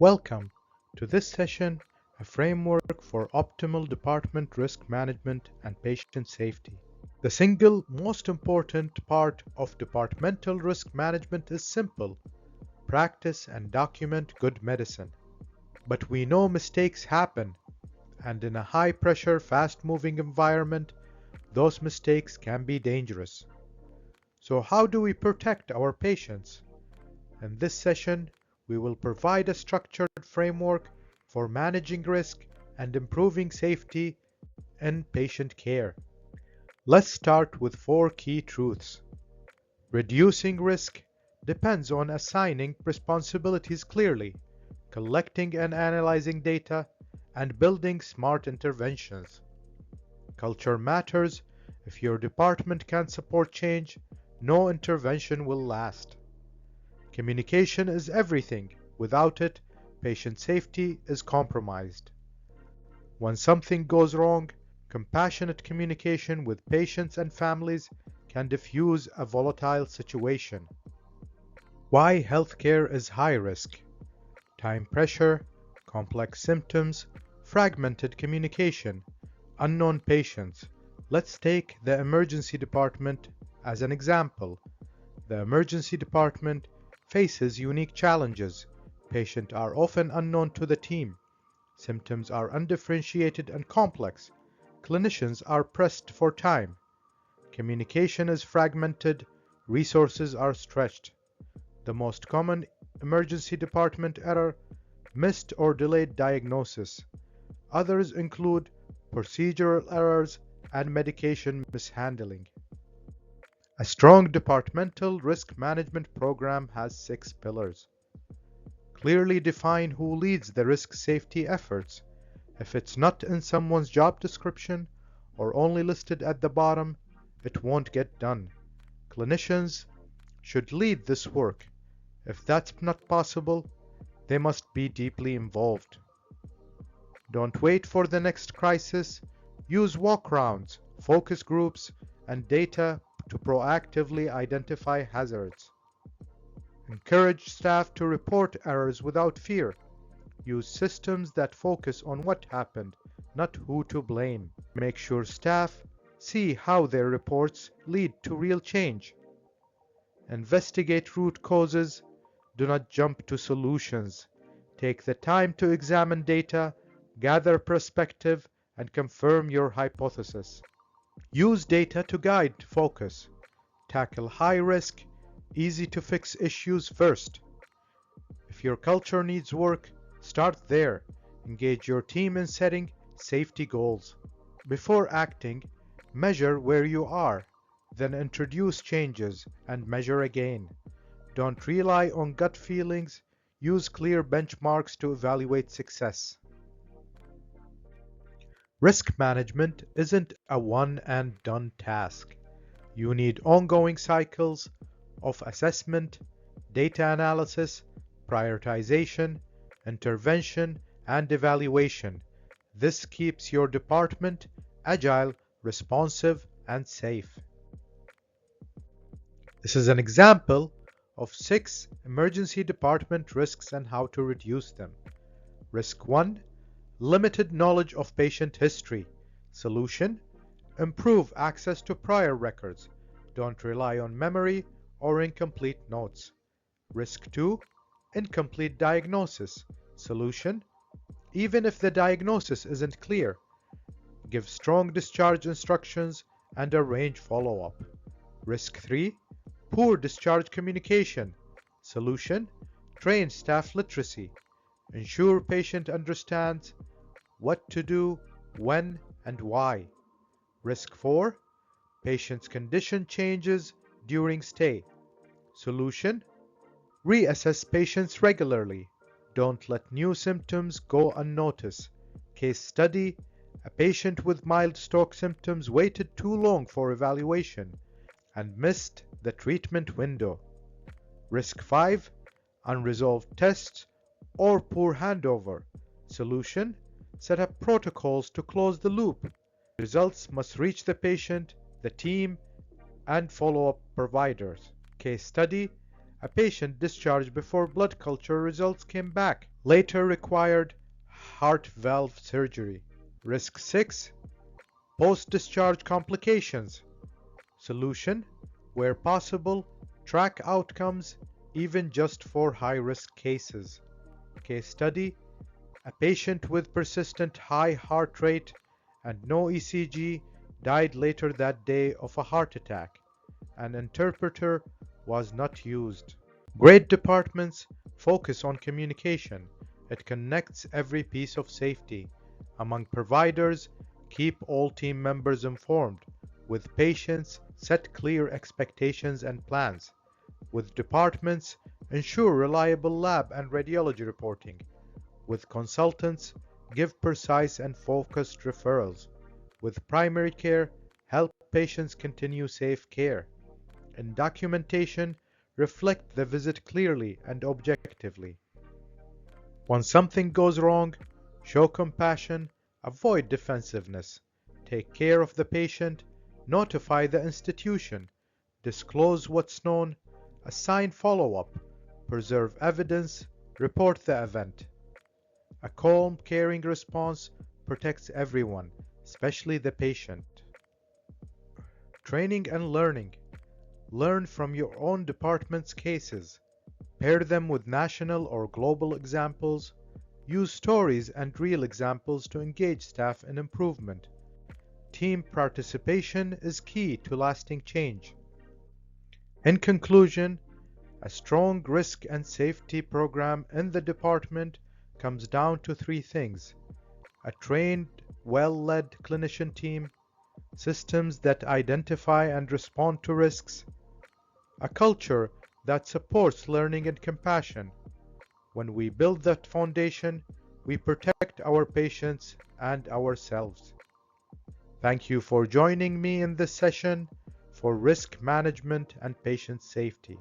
Welcome to this session, a framework for optimal department risk management and patient safety. The single most important part of departmental risk management is simple: practice and document good medicine. But we know mistakes happen, and in a high pressure, fast moving environment, those mistakes can be dangerous. So, how do we protect our patients? In this session, we will provide a structured framework for managing risk and improving safety in patient care. Let's start with four key truths. Reducing risk depends on assigning responsibilities clearly, collecting and analyzing data, and building smart interventions. Culture matters. If your department can support change, no intervention will last. Communication is everything. Without it, patient safety is compromised. When something goes wrong, compassionate communication with patients and families can diffuse a volatile situation. Why healthcare is high risk: time pressure, complex symptoms, fragmented communication, unknown patients. Let's take the emergency department as an example. The emergency department faces unique challenges. Patients are often unknown to the team. Symptoms are undifferentiated and complex. Clinicians are pressed for time. Communication is fragmented. Resources are stretched. The most common emergency department error: missed or delayed diagnosis. Others include procedural errors and medication mishandling. A strong departmental risk management program has 6 pillars. Clearly define who leads the risk safety efforts. If it's not in someone's job description or only listed at the bottom, it won't get done. Clinicians should lead this work. If that's not possible, they must be deeply involved. Don't wait for the next crisis. Use walkarounds, focus groups, and data to proactively identify hazards. Encourage staff to report errors without fear. Use systems that focus on what happened, not who to blame. Make sure staff see how their reports lead to real change. Investigate root causes. Do not jump to solutions. Take the time to examine data, gather perspective, and confirm your hypothesis. Use data to guide focus. Tackle high risk, easy to fix issues first. If your culture needs work, start there. Engage your team in setting safety goals. Before acting, measure where you are, then introduce changes and measure again. Don't rely on gut feelings. Use clear benchmarks to evaluate success. Risk management isn't a one and done task. You need ongoing cycles of assessment, data analysis, prioritization, intervention, and evaluation. This keeps your department agile, responsive, and safe. This is an example of 6 emergency department risks and how to reduce them. Risk 1: limited knowledge of patient history. Solution: improve access to prior records. Don't rely on memory or incomplete notes. Risk 2: incomplete diagnosis. Solution: even if the diagnosis isn't clear, give strong discharge instructions and arrange follow-up. Risk 3: poor discharge communication. Solution: train staff literacy. Ensure patient understands what to do, when, and why. Risk 4: patient's condition changes during stay. Solution: reassess patients regularly. Don't let new symptoms go unnoticed. Case study: a patient with mild stroke symptoms waited too long for evaluation and missed the treatment window. Risk 5: unresolved tests or poor handover. Solution: set up protocols to close the loop. Results must reach the patient, the team, and follow-up providers. Case study: a patient discharged before blood culture results came back. later required heart valve surgery. Risk 6, post-discharge complications. Solution, where possible, track outcomes even just for high-risk cases. Case study, a patient with persistent high heart rate and no ECG died later that day of a heart attack. An interpreter was not used. Great departments focus on communication. It connects every piece of safety. Among providers, keep all team members informed. With patients, set clear expectations and plans. With departments, ensure reliable lab and radiology reporting. With consultants, give precise and focused referrals. With primary care, help patients continue safe care. In documentation, reflect the visit clearly and objectively. When something goes wrong, show compassion, avoid defensiveness. Take care of the patient, notify the institution, disclose what's known, assign follow-up, preserve evidence, report the event. A calm, caring response protects everyone, especially the patient. Training and learning. Learn from your own department's cases. Pair them with national or global examples. Use stories and real examples to engage staff in improvement. Team participation is key to lasting change. In conclusion, a strong risk and safety program in the department comes down to three things: a trained, well-led clinician team, systems that identify and respond to risks, a culture that supports learning and compassion. When we build that foundation, we protect our patients and ourselves. Thank you for joining me in this session for risk management and patient safety.